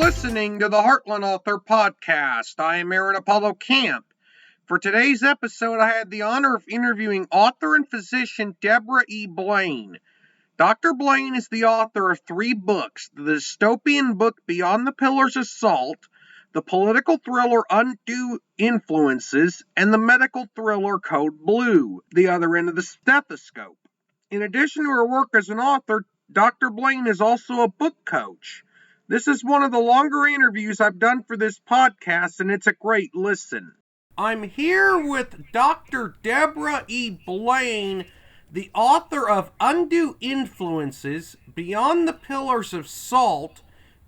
listening to the Heartland Author Podcast. I am Aaron Apollo Camp. For today's episode, I had the honor of interviewing author and physician Debra E. Blaine. Dr. Blaine is the author of 3 books: the dystopian book Beyond the Pillars of Salt, the political thriller Undue Influences, and the medical thriller Code Blue, The Other End of the Stethoscope. In addition to her work as an author, Dr. Blaine is also a book coach. This is one of the longer interviews I've done for this podcast, and it's a great listen. I'm here with Dr. Debra E. Blaine, the author of Undue Influences, Beyond the Pillars of Salt,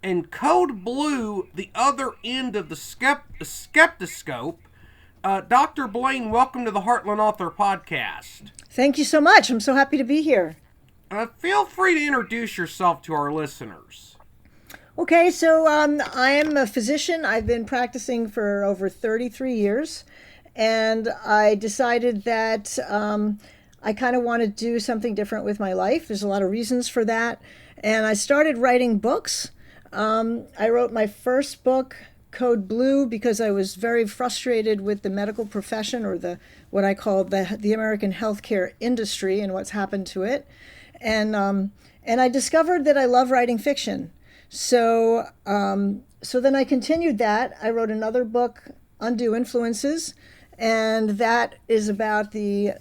and Code Blue, The Other End of the Stethoscope. Dr. Blaine, welcome to the Heartland Author Podcast. Thank you so much. I'm so happy to be here. Feel free to introduce yourself to our listeners. Okay, so I am a physician. I've been practicing for over 33 years, and I decided that I kind of want to do something different with my life. There's a lot of reasons for that, and I started writing books. I wrote my first book, Code Blue, because I was very frustrated with the medical profession, or what I call the American healthcare industry and what's happened to it, and I discovered that I love writing fiction. So then I continued that. I wrote another book, Undue Influences, and that is about the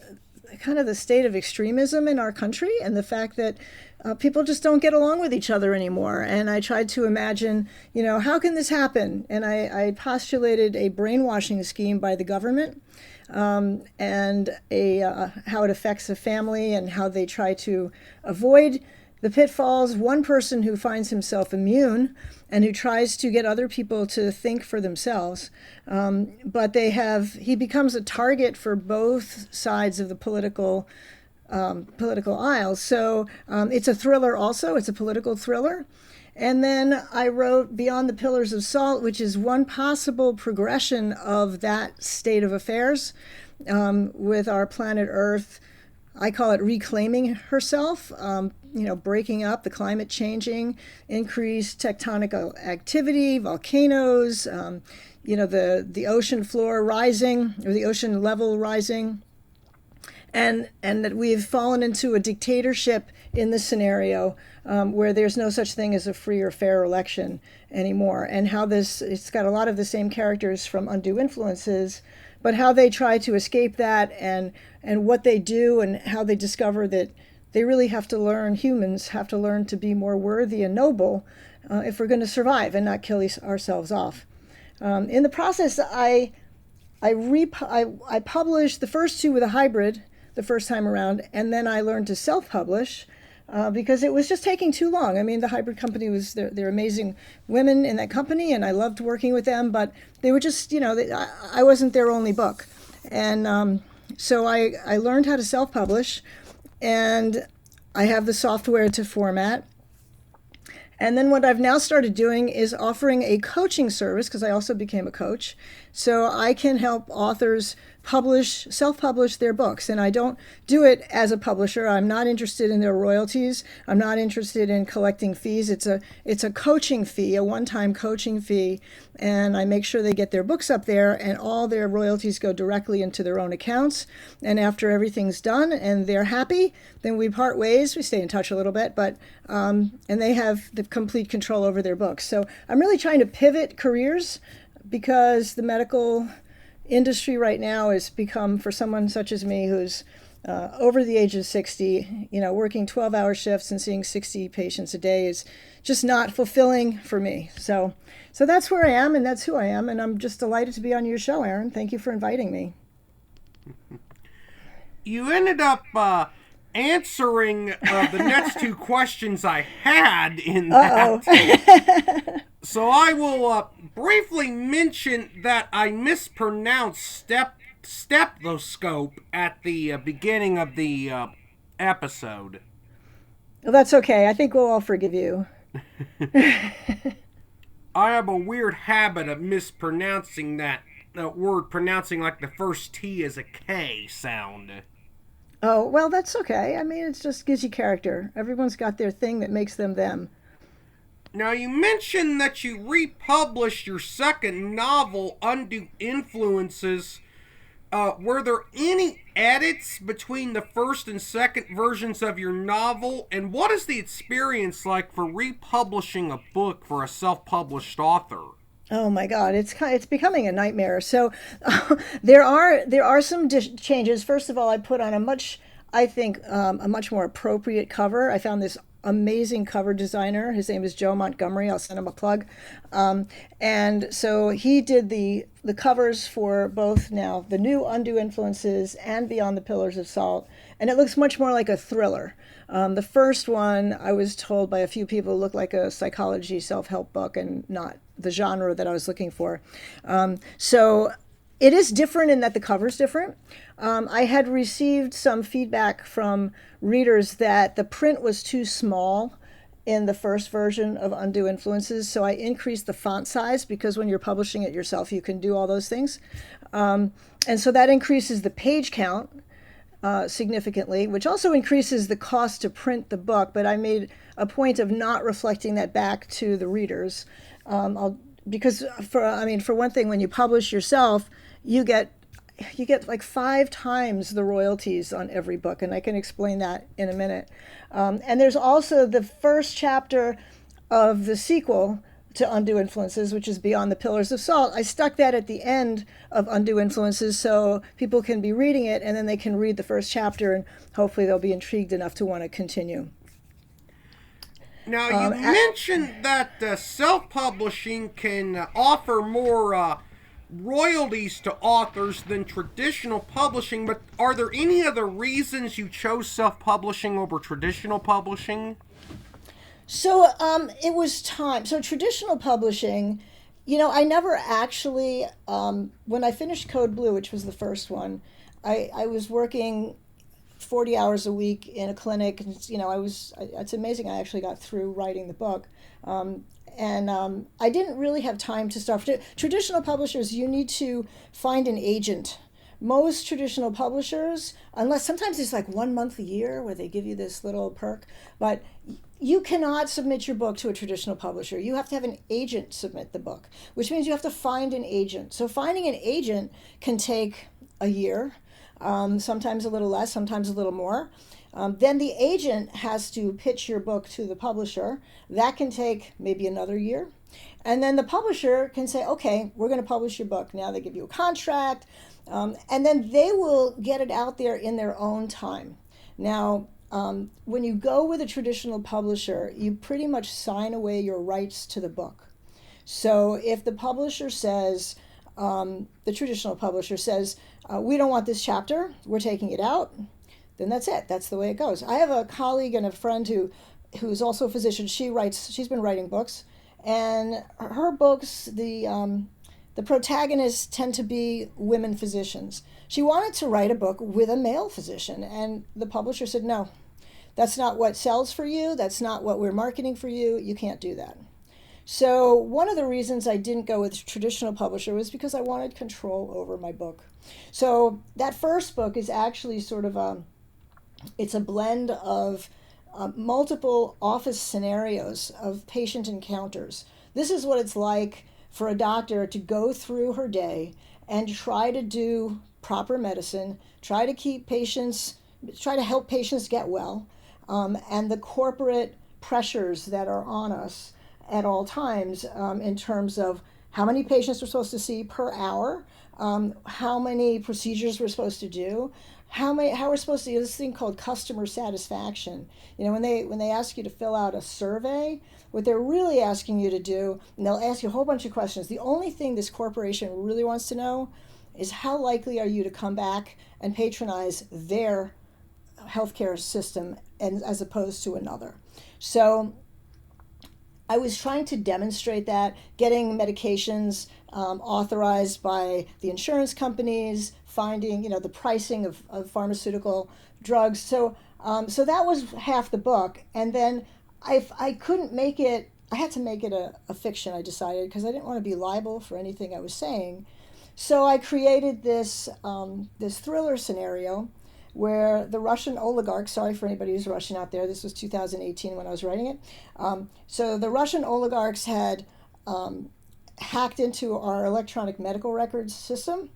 kind of the state of extremism in our country and the fact that people just don't get along with each other anymore. And I tried to imagine, how can this happen? And I postulated a brainwashing scheme by the government, and how it affects a family and how they try to avoid the pitfalls. One person who finds himself immune and who tries to get other people to think for themselves, but he becomes a target for both sides of the political aisle. So it's a thriller also. It's a political thriller. And then I wrote Beyond the Pillars of Salt, which is one possible progression of that state of affairs with our planet Earth. I call it reclaiming herself, breaking up the climate changing, increased tectonic activity, volcanoes, the ocean floor rising, or the ocean level rising, and that we've fallen into a dictatorship in this scenario where there's no such thing as a free or fair election anymore, and how it's got a lot of the same characters from Undue Influences, but how they try to escape that and what they do and how they discover that they really humans have to learn to be more worthy and noble if we're going to survive and not kill ourselves off. In the process, I published the first 2 with a hybrid the first time around, and then I learned to self-publish because it was just taking too long. I mean, the hybrid company they're amazing women in that company, and I loved working with them, but they were just, I wasn't their only book. And so I learned how to self-publish, and I have the software to format. And then what I've now started doing is offering a coaching service, because I also became a coach, so I can help authors self-publish their books. And I don't do it as a publisher. I'm not interested in their royalties. I'm not interested in collecting fees. It's a coaching fee, a one-time coaching fee, and I make sure they get their books up there, and all their royalties go directly into their own accounts. And after everything's done and they're happy, then we part ways. We stay in touch a little bit, but and they have the complete control over their books. So I'm really trying to pivot careers, because the medical industry right now has become, for someone such as me who's over the age of 60, working 12-hour shifts and seeing 60 patients a day is just not fulfilling for me. So that's where I am, and that's who I am, and I'm just delighted to be on your show, Aaron. Thank you for inviting me. You ended up answering the next 2 questions I had in that. So I will briefly mention that I mispronounced stethoscope at the beginning of the episode. Well, that's okay. I think we'll all forgive you. I have a weird habit of mispronouncing that word, pronouncing like the first T as a K sound. Oh, well, that's okay. I mean, it just gives you character. Everyone's got their thing that makes them them. Now, you mentioned that you republished your second novel, Undue Influences. Were there any edits between the first and second versions of your novel? And what is the experience like for republishing a book for a self-published author? Oh my God, it's becoming a nightmare. So there are some changes. First of all, I put on I think, a much more appropriate cover. I found this amazing cover designer. His name is Joe Montgomery. I'll send him a plug. And so he did the covers for both now the new Undue Influences and Beyond the Pillars of Salt, and it looks much more like a thriller. The first one, I was told by a few people, looked like a psychology self-help book and not the genre that I was looking for. So it is different in that the cover's different. I had received some feedback from readers that the print was too small in the first version of Undue Influences, so I increased the font size because when you're publishing it yourself, you can do all those things. And so that increases the page count significantly, which also increases the cost to print the book, but I made a point of not reflecting that back to the readers. Because for one thing, when you publish yourself, you get like 5 times the royalties on every book, and I can explain that in a minute. And there's also the first chapter of the sequel to Undue Influences, which is Beyond the Pillars of Salt. I stuck that at the end of Undue Influences so people can be reading it, and then they can read the first chapter, and hopefully they'll be intrigued enough to want to continue. Now, you mentioned that self-publishing can offer more royalties to authors than traditional publishing, but are there any other reasons you chose self-publishing over traditional publishing? So it was time. So traditional publishing, I never actually, when I finished Code Blue, which was the first one, I was working 40 hours a week in a clinic. And, it's amazing I actually got through writing the book. And I didn't really have time to start. Traditional publishers, you need to find an agent. Most traditional publishers, unless sometimes it's like 1 month a year where they give you this little perk, but you cannot submit your book to a traditional publisher. You have to have an agent submit the book, which means you have to find an agent. So finding an agent can take a year, sometimes a little less, sometimes a little more. Then the agent has to pitch your book to the publisher. That can take maybe another year. And then the publisher can say, okay, we're going to publish your book. Now they give you a contract, and then they will get it out there in their own time. Now, when you go with a traditional publisher, you pretty much sign away your rights to the book. So if the publisher says, the traditional publisher says, we don't want this chapter, we're taking it out, then that's it. That's the way it goes. I have a colleague and a friend who's also a physician. She's been writing books, and her books, the protagonists tend to be women physicians. She wanted to write a book with a male physician, and the publisher said, no, that's not what sells for you. That's not what we're marketing for you. You can't do that. So one of the reasons I didn't go with a traditional publisher was because I wanted control over my book. So that first book is actually sort of it's a blend of multiple office scenarios of patient encounters. This is what it's like for a doctor to go through her day and try to do proper medicine, try to help patients get well, and the corporate pressures that are on us at all times in terms of how many patients we're supposed to see per hour, how many procedures we're supposed to do, how we're supposed to do this thing called customer satisfaction. When they ask you to fill out a survey, what they're really asking you to do, and they'll ask you a whole bunch of questions. The only thing this corporation really wants to know is how likely are you to come back and patronize their healthcare system and as opposed to another. So I was trying to demonstrate that, getting medications authorized by the insurance companies, finding the pricing of pharmaceutical drugs. So that was half the book, and then I couldn't make it. I had to make it a fiction. I decided because I didn't want to be liable for anything I was saying. So I created this thriller scenario where the Russian oligarchs, sorry for anybody who's Russian out there, this was 2018 when I was writing it. So the Russian oligarchs had hacked into our electronic medical records system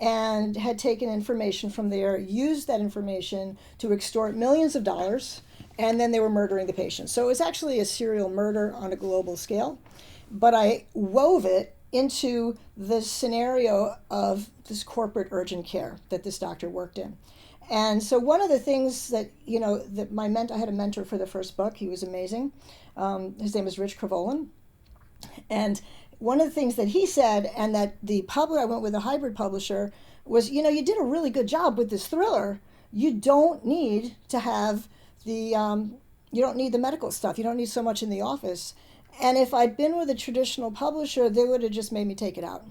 and had taken information from there, used that information to extort millions of dollars, and then they were murdering the patients. So it was actually a serial murder on a global scale. But I wove it into the scenario of this corporate urgent care that this doctor worked in. And so one of the things that, I had a mentor for the first book. He was amazing. His name is Rich Kravolin. And one of the things that he said, and that I went with a hybrid publisher, was, you did a really good job with this thriller. You don't need to have you don't need the medical stuff. You don't need so much in the office. And if I'd been with a traditional publisher, they would have just made me take it out.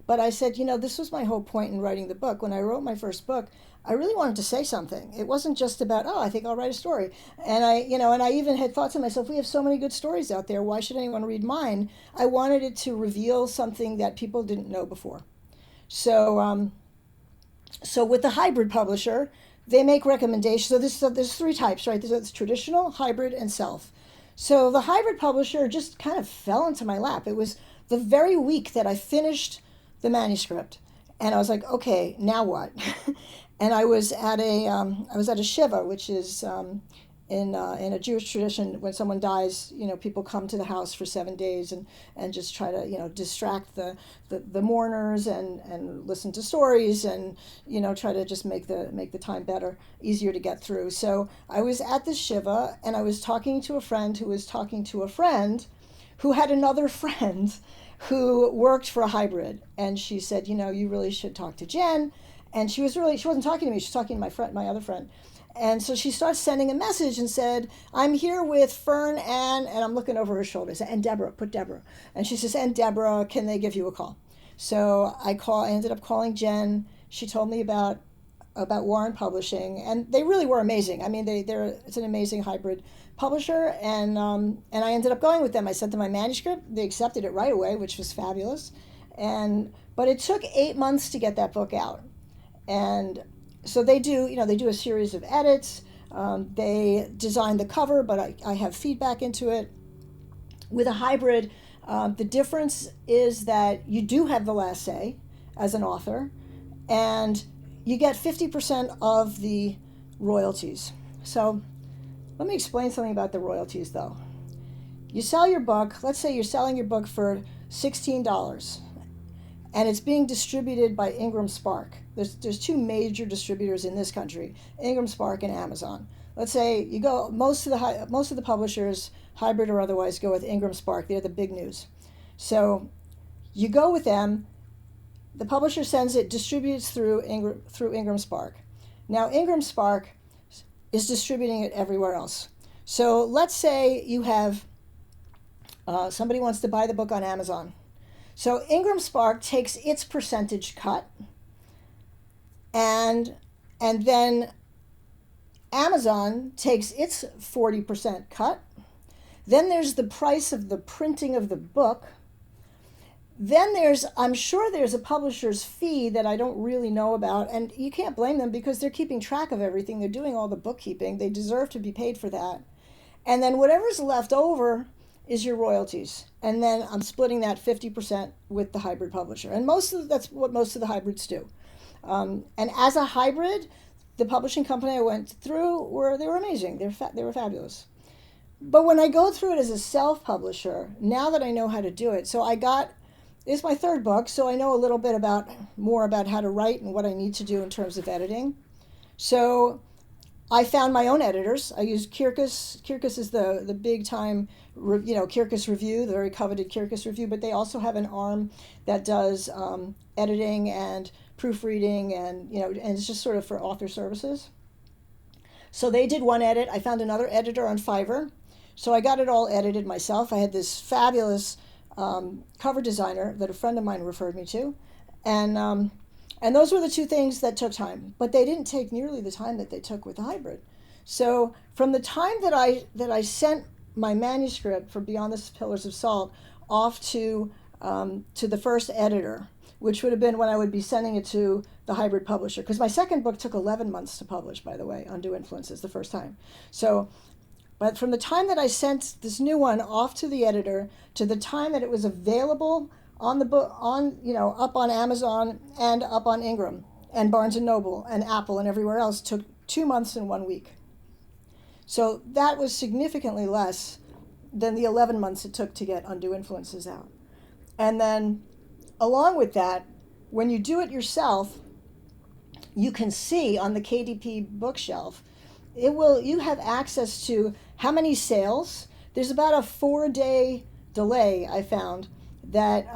But I said, this was my whole point in writing the book. When I wrote my first book, I really wanted to say something. It wasn't just about, I think I'll write a story. And I even had thought to myself, we have so many good stories out there. Why should anyone read mine? I wanted it to reveal something that people didn't know before. So with the hybrid publisher, they make recommendations. So there's three types, right? There's traditional, hybrid, and self. So the hybrid publisher just kind of fell into my lap. It was the very week that I finished the manuscript, and I was like, okay, now what? And I was at a shiva, which is in a Jewish tradition. When someone dies, people come to the house for 7 days and just try to distract the mourners and listen to stories and try to just make the time better, easier to get through. So I was at the shiva, and I was talking to a friend who was talking to a friend who had another friend who worked for a hybrid, and she said, you really should talk to Jen. And she wasn't talking to me, she was talking to my other friend. And so she starts sending a message and said, I'm here with Fern and I'm looking over her shoulder, and Debra, put Debra. And she says, and Debra, can they give you a call? So I ended up calling Jen. She told me about Warren Publishing, and they really were amazing. I mean, it's an amazing hybrid publisher, and I ended up going with them. I sent them my manuscript. They accepted it right away, which was fabulous. But it took 8 months to get that book out. And so they do a series of edits. They design the cover, but I have feedback into it. With a hybrid, the difference is that you do have the last say as an author, and you get 50% of the royalties. So let me explain something about the royalties, though. You sell your book, let's say you're selling your book for $16, and it's being distributed by Ingram Spark. There's two major distributors in this country, Ingram Spark and Amazon. Let's say you go, most of the publishers, hybrid or otherwise, go with Ingram Spark. They're the big news. So you go with them. The publisher sends it, distributes through Ingram Spark. Now Ingram Spark is distributing it everywhere else. So let's say you have somebody wants to buy the book on Amazon. So Ingram Spark takes its percentage cut, and then Amazon takes its 40% cut. Then there's the price of the printing of the book. Then I'm sure there's a publisher's fee that I don't really know about, and you can't blame them because they're keeping track of everything. They're doing all the bookkeeping. They deserve to be paid for that. And then whatever's left over is your royalties. And then I'm splitting that 50% with the hybrid publisher. And that's what most of the hybrids do. And as a hybrid, the publishing company I went through they were amazing. They were fabulous. But when I go through it as a self-publisher, now that I know how to do it, it's my third book, so I know a little bit more about how to write and what I need to do in terms of editing. So I found my own editors. I used Kirkus. Kirkus is the big time, Kirkus Review, the very coveted Kirkus Review, but they also have an arm that does editing and proofreading, and it's just sort of for author services. So they did one edit. I found another editor on Fiverr. So I got it all edited myself. I had this fabulous cover designer that a friend of mine referred me to, and those were the two things that took time, but they didn't take nearly the time that they took with the hybrid. So from the time that I sent my manuscript for Beyond the Pillars of Salt off to the first editor, which would have been when I would be sending it to the hybrid publisher. Because my second book took 11 months to publish, by the way, Undue Influences, the first time. So, but from the time that I sent this new one off to the editor to the time that it was available on the book, up on Amazon and up on Ingram and Barnes and Noble and Apple and everywhere else, took 2 months and 1 week. So that was significantly less than the 11 months it took to get Undue Influences out. And then along with that, when you do it yourself, you can see on the KDP bookshelf, you have access to how many sales. There's about a 4-day delay, I found, that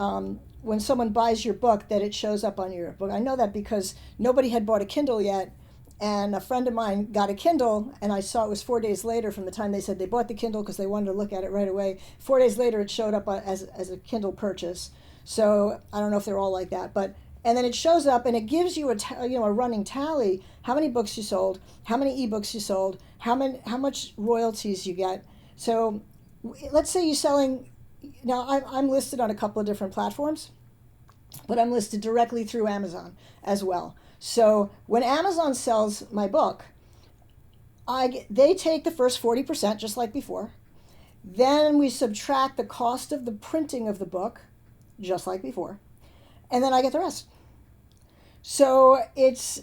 when someone buys your book, that it shows up on your book. I know that because nobody had bought a Kindle yet, and a friend of mine got a Kindle, and I saw it was 4 days later from the time they said they bought the Kindle because they wanted to look at it right away. 4 days later, it showed up as a Kindle purchase. So I don't know if they're all like that, and then it shows up and it gives you a running tally: how many books you sold, how many ebooks you sold, how much royalties you get. So let's say you're selling. Now I'm listed on a couple of different platforms, but I'm listed directly through Amazon as well. So when Amazon sells my book, they take the first 40%, just like before. Then we subtract the cost of the printing of the book, just like before, and then I get the rest. So it's,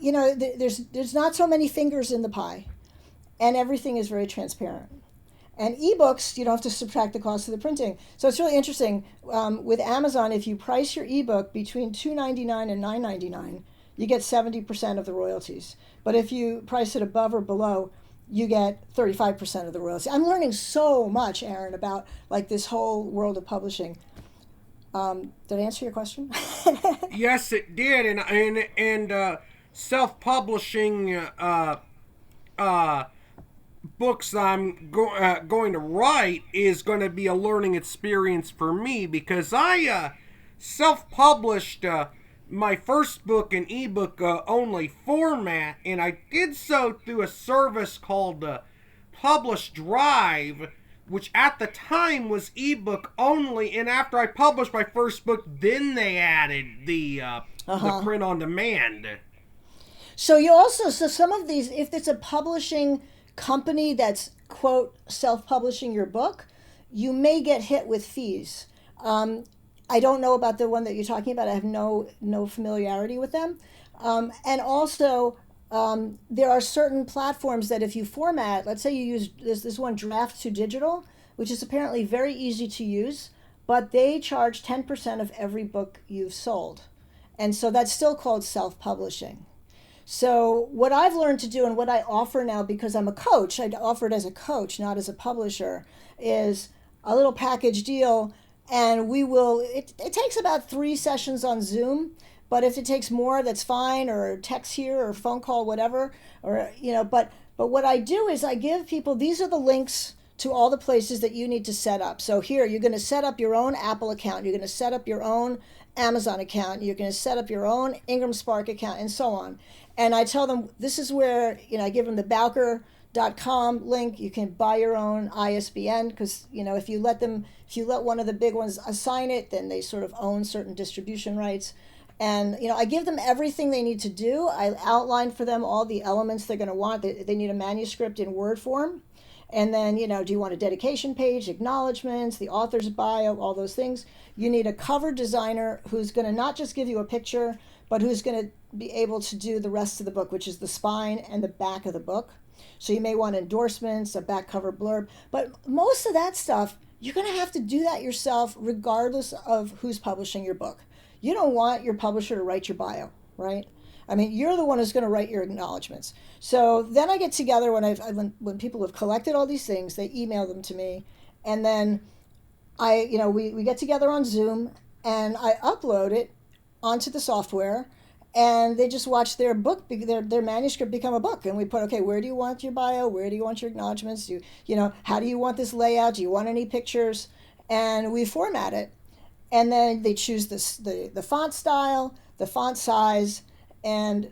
there's not so many fingers in the pie, and everything is very transparent. And ebooks, you don't have to subtract the cost of the printing. So it's really interesting. With Amazon, if you price your ebook between $2.99 and $9.99, you get 70% of the royalties. But if you price it above or below, you get 35% of the royalties. I'm learning so much, Aaron, about like this whole world of publishing. Did I answer your question? Yes, it did, and self-publishing books I'm going to write is going to be a learning experience for me, because I self-published my first book in ebook only format, and I did so through a service called Publish Drive, which at the time was ebook only, and after I published my first book, then they added the print on demand. So some of these, if it's a publishing company that's, quote, self-publishing your book, you may get hit with fees. I don't know about the one that you're talking about. I have no familiarity with them. And also, there are certain platforms that if you format, let's say you use this one, Draft to Digital, which is apparently very easy to use, but they charge 10% of every book you've sold. And so that's still called self-publishing. So what I've learned to do, and what I offer now, because I'm a coach, I offer it as a coach, not as a publisher, is a little package deal. And it takes about 3 sessions on Zoom, but if it takes more, that's fine, or text here or phone call, whatever, but what I do is I give people, these are the links to all the places that you need to set up. So here, you're going to set up your own Apple account, you're going to set up your own Amazon account, you're going to set up your own Ingram Spark account, and so on. And I tell them, this is where, I give them the Bowker.com link. You can buy your own ISBN, because, if you let one of the big ones assign it, then they sort of own certain distribution rights. And, I give them everything they need to do. I outline for them all the elements they're going to want. They need a manuscript in Word form. And then, do you want a dedication page, acknowledgments, the author's bio, all those things? You need a cover designer who's going to not just give you a picture, but who's going to be able to do the rest of the book, which is the spine and the back of the book. So you may want endorsements, a back cover blurb. But most of that stuff, you're going to have to do that yourself regardless of who's publishing your book. You don't want your publisher to write your bio, right? I mean, you're the one who's going to write your acknowledgments. So then I get together when people have collected all these things, they email them to me, and then we get together on Zoom, and I upload it onto the software, and they just watch their book, their manuscript become a book. And we put, okay, where do you want your bio? Where do you want your acknowledgments? How do you want this layout? Do you want any pictures? And we format it, and then they choose the font style, the font size, and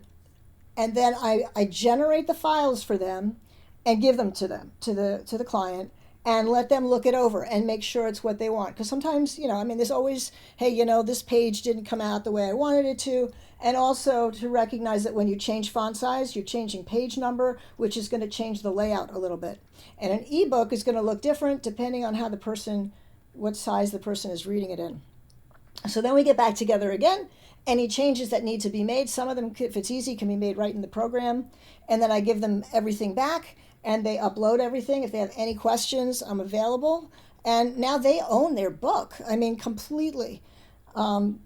then I generate the files for them and give them to the client, and let them look it over and make sure it's what they want. Because sometimes, I mean, there's always, hey, this page didn't come out the way I wanted it to. And also to recognize that when you change font size, you're changing page number, which is going to change the layout a little bit. And an ebook is going to look different depending on what size the person is reading it in. So then we get back together again. Any changes that need to be made, some of them, if it's easy, can be made right in the program. And then I give them everything back, and they upload everything. If they have any questions, I'm available. And now they own their book. I mean, completely. I'm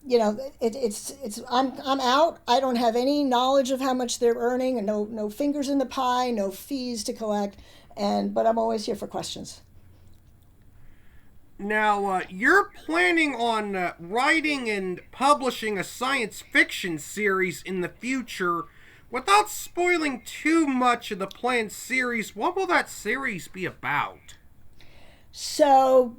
out. I don't have any knowledge of how much they're earning, and no fingers in the pie, no fees to collect. But I'm always here for questions. Now, you're planning on writing and publishing a science fiction series in the future. Without spoiling too much of the planned series, what will that series be about? So,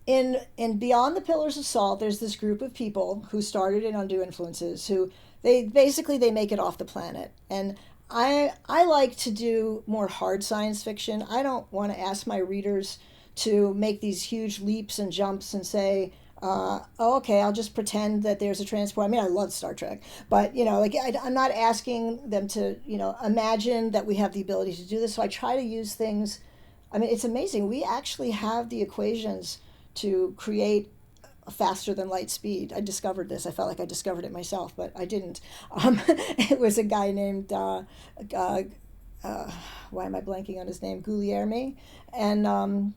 in Beyond the Pillars of Salt, there's this group of people who started in Undue Influences who they make it off the planet. And I like to do more hard science fiction. I don't want to ask my readers to make these huge leaps and jumps and say, oh, okay, I'll just pretend that there's a transport. I mean, I love Star Trek, but I'm not asking them to, imagine that we have the ability to do this. So I try to use things. I mean, it's amazing. We actually have the equations to create a faster than light speed. I discovered this. I felt like I discovered it myself, but I didn't. It was a guy named why am I blanking on his name? Guglielmi, and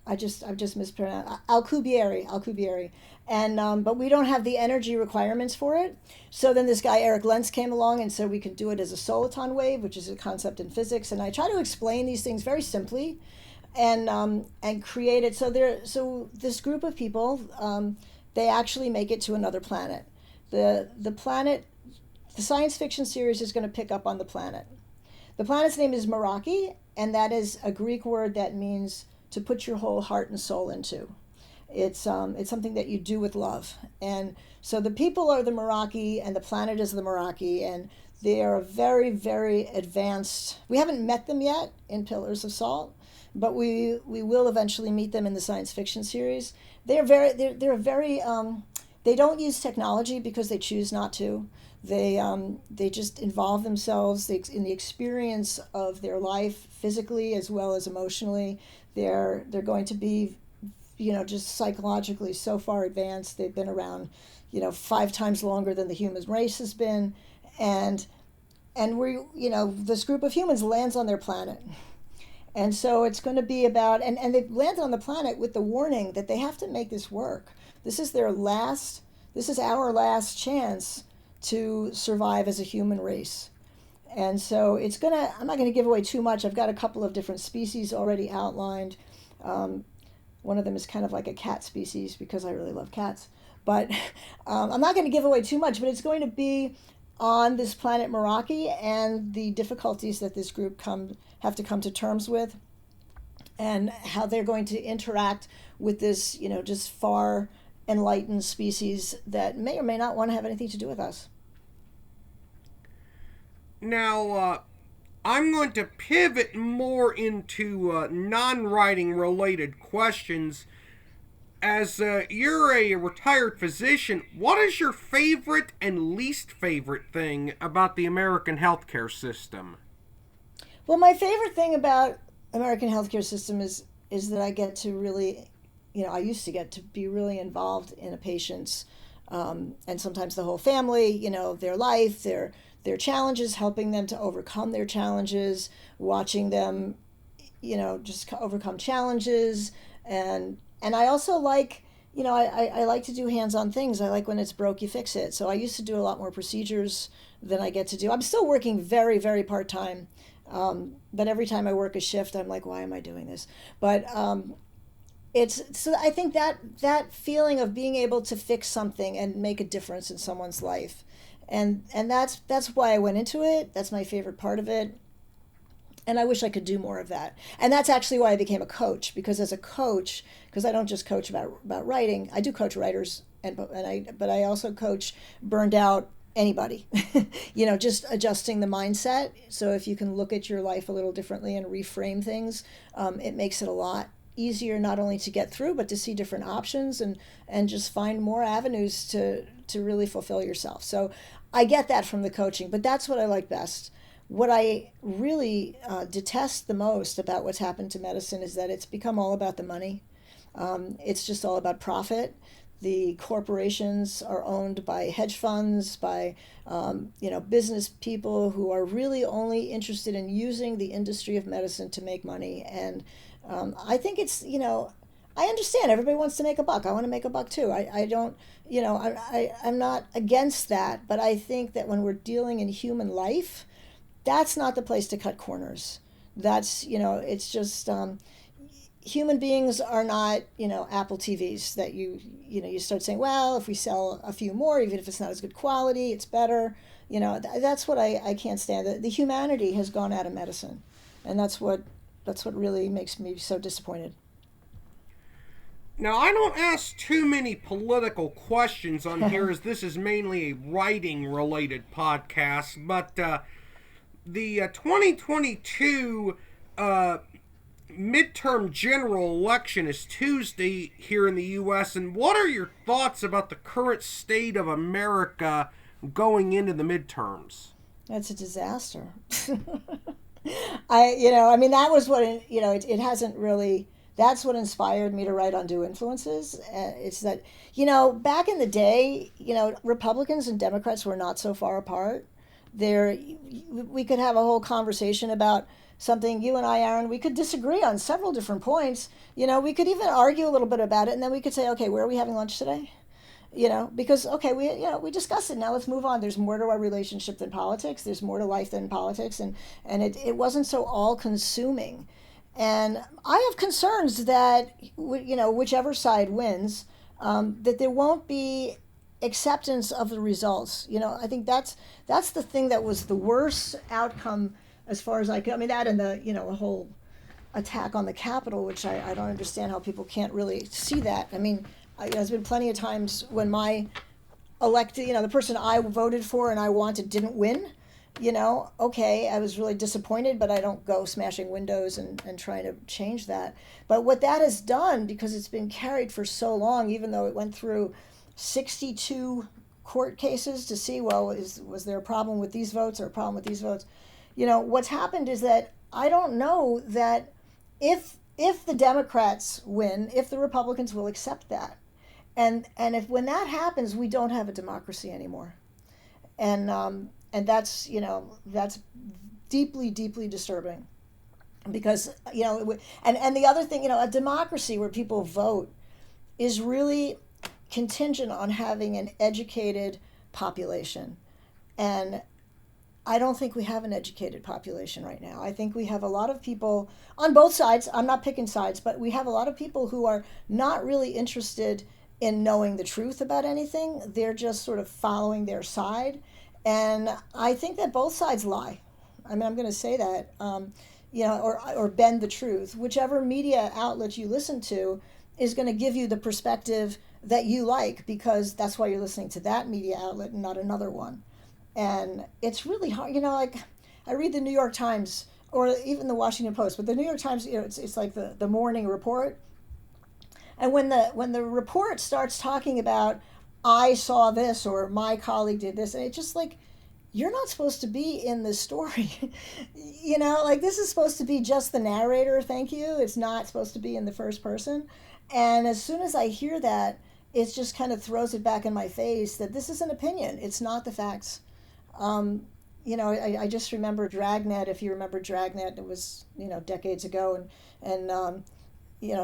I've just mispronounced Alcubierre, and but we don't have the energy requirements for it. So then this guy Eric Lentz came along and said we could do it as a soliton wave, which is a concept in physics. And I try to explain these things very simply, and create it. So this group of people, they actually make it to another planet. The planet, the science fiction series is going to pick up on the planet. The planet's name is Meraki, and that is a Greek word that means to put your whole heart and soul into. It's something that you do with love. And so the people are the Meraki, and the planet is the Meraki, and they are very, very advanced. We haven't met them yet in Pillars of Salt, but we will eventually meet them in the science fiction series. They're very they don't use technology because they choose not to. They just involve themselves in the experience of their life physically as well as emotionally. They're going to be, just psychologically so far advanced. They've been around, 5 times longer than the human race has been, and this group of humans lands on their planet, and so it's going to be about and they've landed on the planet with the warning that they have to make this work. This is our last chance to survive as a human race. And so I'm not going to give away too much. I've got a couple of different species already outlined. One of them is kind of like a cat species because I really love cats. But I'm not going to give away too much, but it's going to be on this planet Meraki and the difficulties that this group have to come to terms with, and how they're going to interact with this, just far enlightened species that may or may not want to have anything to do with us. Now, I'm going to pivot more into non-writing related questions. As you're a retired physician, what is your favorite and least favorite thing about the American healthcare system? Well, my favorite thing about American healthcare system is that I get to really, I used to get to be really involved in a patient's, and sometimes the whole family, their life, their challenges, helping them to overcome their challenges, watching them, just overcome challenges. And I also like, I like to do hands-on things. I like when it's broke, you fix it. So I used to do a lot more procedures than I get to do. I'm still working very, very part-time. But every time I work a shift, I'm like, why am I doing this? But I think that feeling of being able to fix something and make a difference in someone's life. And that's why I went into it. That's my favorite part of it. And I wish I could do more of that. And that's actually why I became a coach, because as a coach, because I don't just coach about writing, I do coach writers, but I also coach burned out anybody. Just adjusting the mindset. So if you can look at your life a little differently and reframe things, it makes it a lot easier not only to get through, but to see different options and just find more avenues to really fulfill yourself. So I get that from the coaching, but that's what I like best. What I really detest the most about what's happened to medicine is that it's become all about the money. It's just all about profit. The corporations are owned by hedge funds, by business people who are really only interested in using the industry of medicine to make money. And I think I understand everybody wants to make a buck. I want to make a buck too. I don't, I'm not against that, but I think that when we're dealing in human life, that's not the place to cut corners. That's, it's just, human beings are not, Apple TVs that you start saying, well, if we sell a few more, even if it's not as good quality, it's better. That's what I can't stand. The humanity has gone out of medicine, and that's what really makes me so disappointed. Now, I don't ask too many political questions on here, as this is mainly a writing related podcast, but the 2022 midterm general election is Tuesday here in the U.S., and what are your thoughts about the current state of America going into the midterms? That's a disaster. That was what, it hasn't really, that's what inspired me to write Undue Influences. It's that, back in the day, Republicans and Democrats were not so far apart. We could have a whole conversation about something, you and I, Aaron, we could disagree on several different points. We could even argue a little bit about it, and then we could say, okay, where are we having lunch today? Because okay, we discussed it. Now let's move on. There's more to our relationship than politics. There's more to life than politics, and it wasn't so all consuming. And I have concerns that whichever side wins, that there won't be acceptance of the results. I think that's the thing that was the worst outcome as far as I could. I mean, that and the whole attack on the Capitol, which I don't understand how people can't really see that. I mean, there's been plenty of times when my elected, the person I voted for and I wanted didn't win. Okay, I was really disappointed, but I don't go smashing windows and trying to change that. But what that has done, because it's been carried for so long, even though it went through 62 court cases to see, well, was there a problem with these votes or a problem with these votes? What's happened is that I don't know that if the Democrats win, if the Republicans will accept that. And if when that happens, we don't have a democracy anymore. And that's that's deeply, deeply disturbing, because and the other thing, a democracy where people vote is really contingent on having an educated population, and I don't think we have an educated population right now. I think we have a lot of people on both sides. I'm not picking sides, but we have a lot of people who are not really interested in knowing the truth about anything. They're just sort of following their side. And I think that both sides lie. I mean, I'm going to say that, or bend the truth. Whichever media outlet you listen to is going to give you the perspective that you like, because that's why you're listening to that media outlet and not another one. And it's really hard. Like I read the New York Times or even the Washington Post, but the New York Times, it's like the morning report. And when the report starts talking about, I saw this or my colleague did this, and it's just like, you're not supposed to be in this story. Like this is supposed to be just the narrator, thank you. It's not supposed to be in the first person. And as soon as I hear that, it just kind of throws it back in my face that this is an opinion. It's not the facts. I just remember Dragnet. If you remember Dragnet, it was, decades ago. And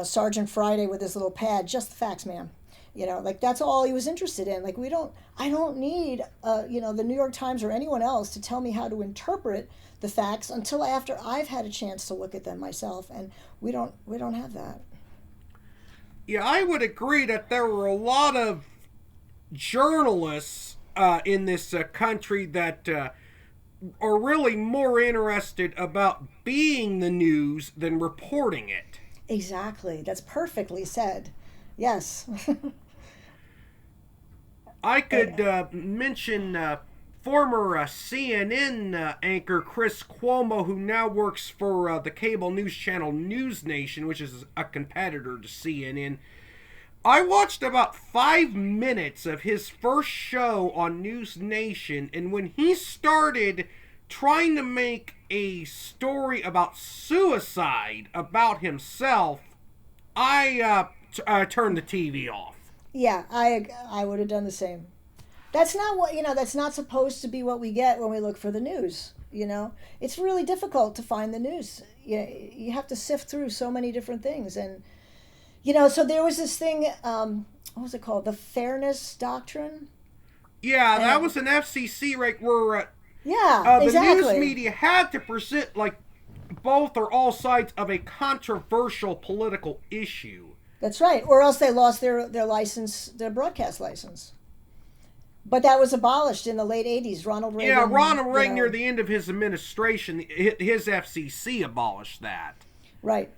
Sergeant Friday with his little pad, just the facts, ma'am. Like that's all he was interested in. Like I don't need, the New York Times or anyone else to tell me how to interpret the facts until after I've had a chance to look at them myself. And we don't have that. Yeah, I would agree that there were a lot of journalists in this country that are really more interested about being the news than reporting it. Exactly. That's perfectly said. Yes. I could mention former CNN anchor Chris Cuomo, who now works for the cable news channel News Nation, which is a competitor to CNN. I watched about 5 minutes of his first show on News Nation, and when he started trying to make a story about suicide about himself, I turned the TV off. Yeah, I would have done the same. That's not what, that's not supposed to be what we get when we look for the news. It's really difficult to find the news. You have to sift through so many different things. And, so there was this thing, what was it called? The Fairness Doctrine? Yeah, that was an FCC, right, where yeah, the exactly. news media had to present, like, both or all sides of a controversial political issue. That's right. Or else they lost their license, their broadcast license. But that was abolished in the late 80s. Ronald Reagan. Yeah, Ronald Reagan, near the end of his administration, his FCC abolished that. Right.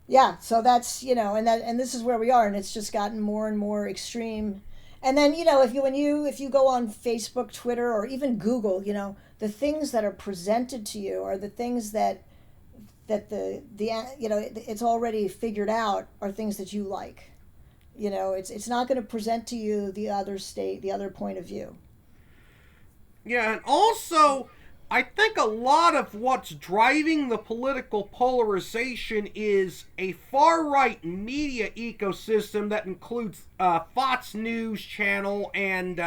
Yeah, so that's, and this is where we are, and it's just gotten more and more extreme. And then, if you go on Facebook, Twitter, or even Google, the things that are presented to you are the things that it's already figured out are things that you like. It's not going to present to you the other point of view. Yeah, and also, I think a lot of what's driving the political polarization is a far-right media ecosystem that includes Fox News Channel and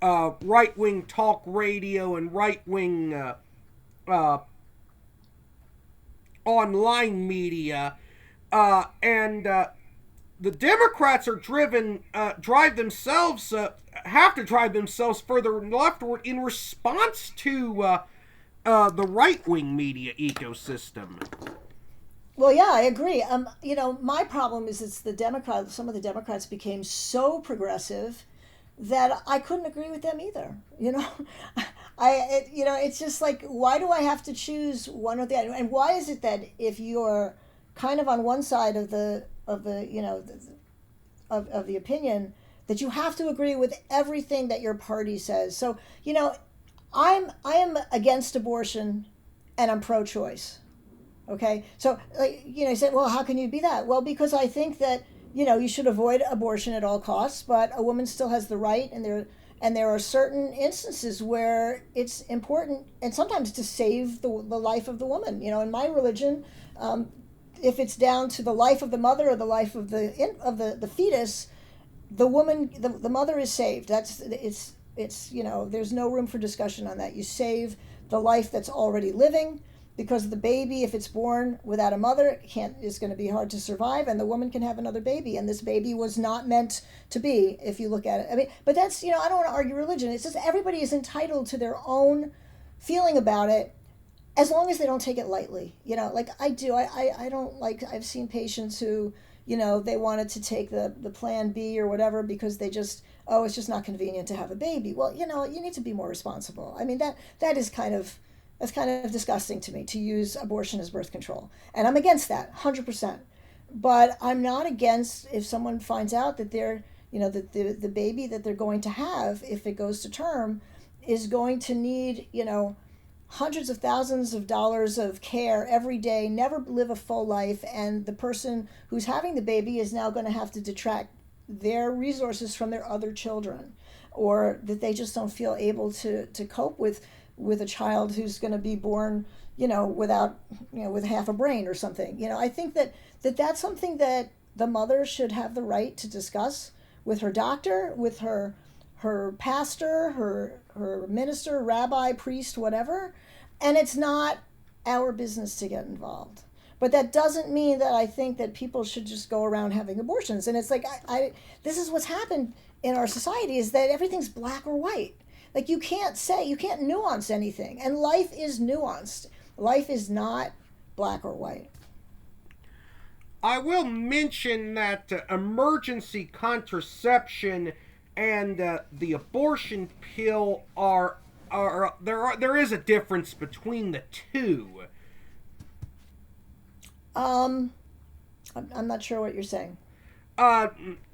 right-wing talk radio and right-wing online media, and the Democrats are have to drive themselves further leftward in response to the right-wing media ecosystem. Well, yeah, I agree. My problem is some of the Democrats became so progressive that I couldn't agree with them either. It's just like, why do I have to choose one or the other? And why is it that if you're kind of on one side of the opinion, that you have to agree with everything that your party says? So, I am against abortion and I'm pro-choice. Okay? So, you said, well, how can you be that? Well, because I think that, you should avoid abortion at all costs, but a woman still has the right, and there are certain instances where it's important, and sometimes to save the life of the woman. In my religion, if it's down to the life of the mother or the life of the fetus, the woman, the mother is saved. It's there's no room for discussion on that. You save the life that's already living, because the baby, if it's born without a mother, is going to be hard to survive, and the woman can have another baby, and this baby was not meant to be, if you look at it. I mean, but that's, I don't want to argue religion. It's just everybody is entitled to their own feeling about it, as long as they don't take it lightly. Like I do. I don't like, I've seen patients who, they wanted to take the plan B or whatever because they just, it's just not convenient to have a baby. Well, you need to be more responsible. I mean, that is kind of, that's kind of disgusting to me, to use abortion as birth control. And I'm against that, 100%. But I'm not against if someone finds out that they're, that the baby that they're going to have, if it goes to term, is going to need, hundreds of thousands of dollars of care every day, never live a full life, and the person who's having the baby is now going to have to detract their resources from their other children, or that they just don't feel able to cope with a child who's going to be born, without, with half a brain or something. I think that's something that the mother should have the right to discuss with her doctor, with her pastor, her minister, rabbi, priest, whatever. And it's not our business to get involved. But that doesn't mean that I think that people should just go around having abortions. And it's like, this is what's happened in our society, is that everything's black or white. Like, you can't nuance anything. And life is nuanced. Life is not black or white. I will mention that emergency contraception and the abortion pill there is a difference between the two. I'm not sure what you're saying.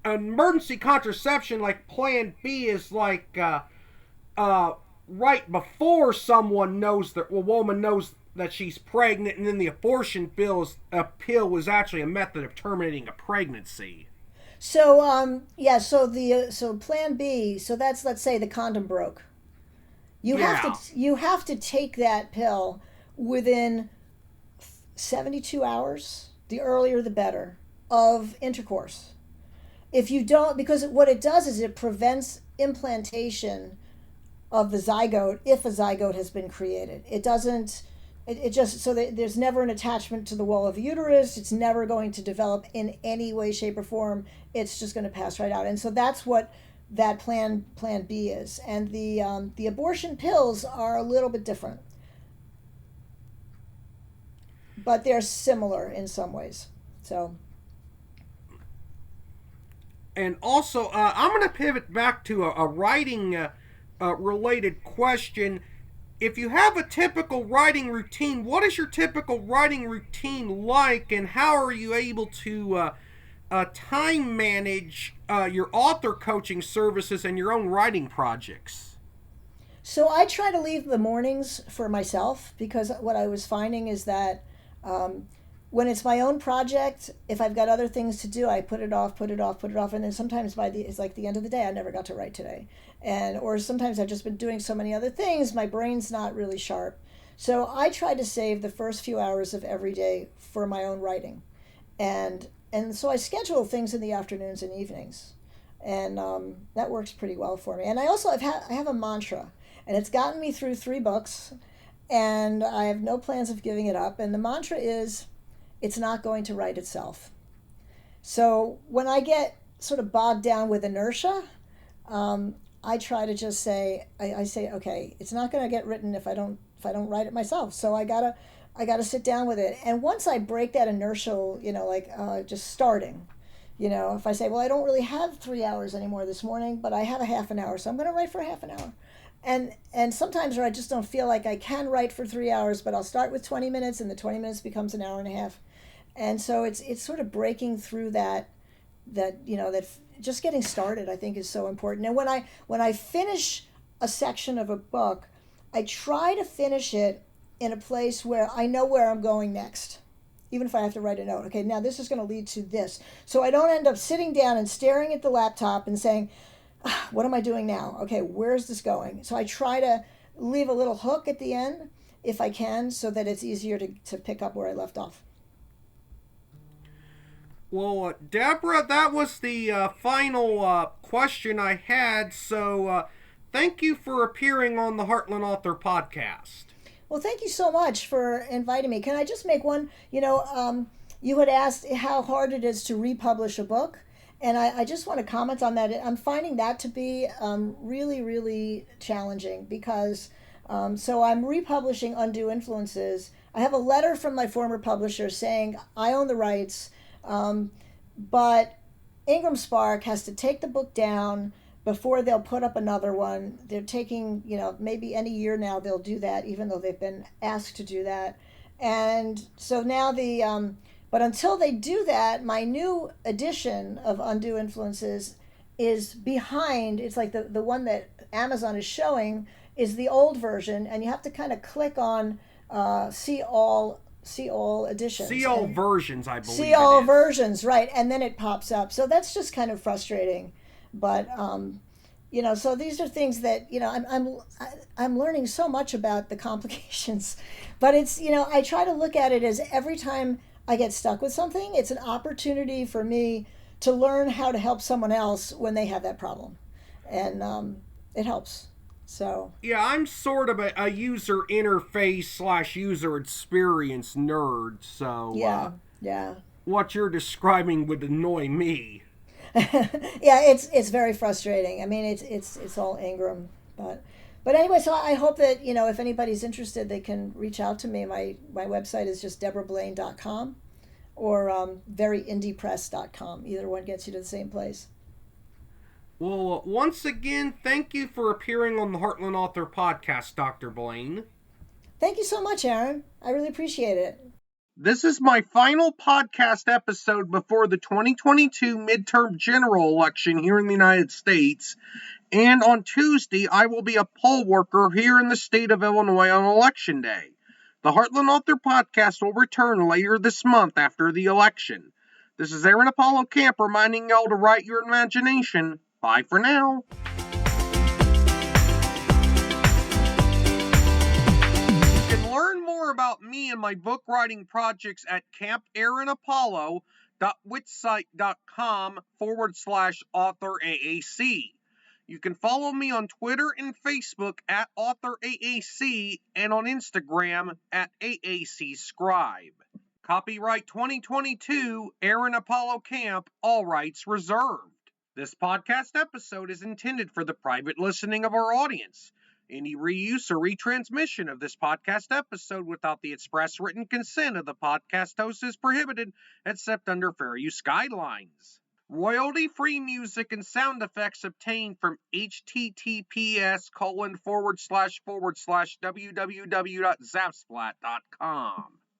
Emergency contraception, like Plan B, is like right before someone knows that a woman knows that she's pregnant, and then the abortion pill is actually a method of terminating a pregnancy. So yeah, so plan B, so that's, let's say the condom broke. Yeah. You have to take that pill within 72 hours, the earlier the better, of intercourse. If you don't, because what it does is it prevents implantation of the zygote if a zygote has been created. It doesn't. It just, so that there's never an attachment to the wall of the uterus. It's never going to develop in any way, shape, or form. It's just going to pass right out. And so that's what that plan B is. And the abortion pills are a little bit different, but they're similar in some ways. So. And also, I'm going to pivot back to a writing related question. If you have a typical writing routine, what is your typical writing routine like, and how are you able to time manage your author coaching services and your own writing projects? So I try to leave the mornings for myself, because what I was finding is that when it's my own project, if I've got other things to do, I put it off, and then sometimes it's like the end of the day, I never got to write today, or sometimes I've just been doing so many other things, my brain's not really sharp. So I try to save the first few hours of every day for my own writing, and so I schedule things in the afternoons and evenings, and that works pretty well for me. And I also I have a mantra, and it's gotten me through 3 books, and I have no plans of giving it up. And the mantra is, it's not going to write itself. So when I get sort of bogged down with inertia, I try to just say, I say, okay, it's not going to get written if I don't write it myself. So I gotta sit down with it. And once I break that inertial, just starting, if I say, well, I don't really have 3 hours anymore this morning, but I have a half an hour, so I'm going to write for a half an hour. And sometimes where I just don't feel like I can write for 3 hours, but I'll start with 20 minutes, and the 20 minutes becomes an hour and a half. And so it's sort of breaking through that just getting started, I think, is so important. And when I finish a section of a book, I try to finish it in a place where I know where I'm going next, even if I have to write a note. Okay, now this is going to lead to this. So I don't end up sitting down and staring at the laptop and saying, what am I doing now? Okay, where's this going? So I try to leave a little hook at the end if I can, so that it's easier to pick up where I left off. Well, Deborah, that was the final question I had. So thank you for appearing on the Heartland Author Podcast. Well, thank you so much for inviting me. Can I just make one? You had asked how hard it is to republish a book. And I just want to comment on that. I'm finding that to be really, really challenging, because so I'm republishing Undue Influences. I have a letter from my former publisher saying I own the rights, but Ingram Spark has to take the book down before they'll put up another one. They're taking, maybe any year now they'll do that, even though they've been asked to do that. And so now but until they do that, my new edition of Undue Influences is behind. It's like the one that Amazon is showing is the old version, and you have to kind of click on see all editions. See all versions, I believe. See all versions, right? And then it pops up. So that's just kind of frustrating. But so these are things that I'm learning so much about the complications. But it's I try to look at it as every time I get stuck with something, it's an opportunity for me to learn how to help someone else when they have that problem, and it helps. So yeah, I'm sort of a user interface / user experience nerd. So yeah, what you're describing would annoy me. Yeah, it's very frustrating. I mean, it's all Ingram, but anyway. So I hope that if anybody's interested, they can reach out to me. My website is just debrablaine.com or veryindiepress.com. Either one gets you to the same place. Well, once again, thank you for appearing on the Heartland Author Podcast, Dr. Blaine. Thank you so much, Aaron. I really appreciate it. This is my final podcast episode before the 2022 midterm general election here in the United States. And on Tuesday, I will be a poll worker here in the state of Illinois on Election Day. The Heartland Author Podcast will return later this month after the election. This is Aaron Apollo Camp reminding y'all to write your imagination. Bye for now. You can learn more about me and my book writing projects at campaaronapollo.wixsite.com/authoraac. You can follow me on Twitter and Facebook at authoraac and on Instagram at aacscribe. Copyright 2022, Aaron Apollo Camp, all rights reserved. This podcast episode is intended for the private listening of our audience. Any reuse or retransmission of this podcast episode without the express written consent of the podcast host is prohibited, except under fair use guidelines. Royalty-free music and sound effects obtained from https://www.zapsplat.com.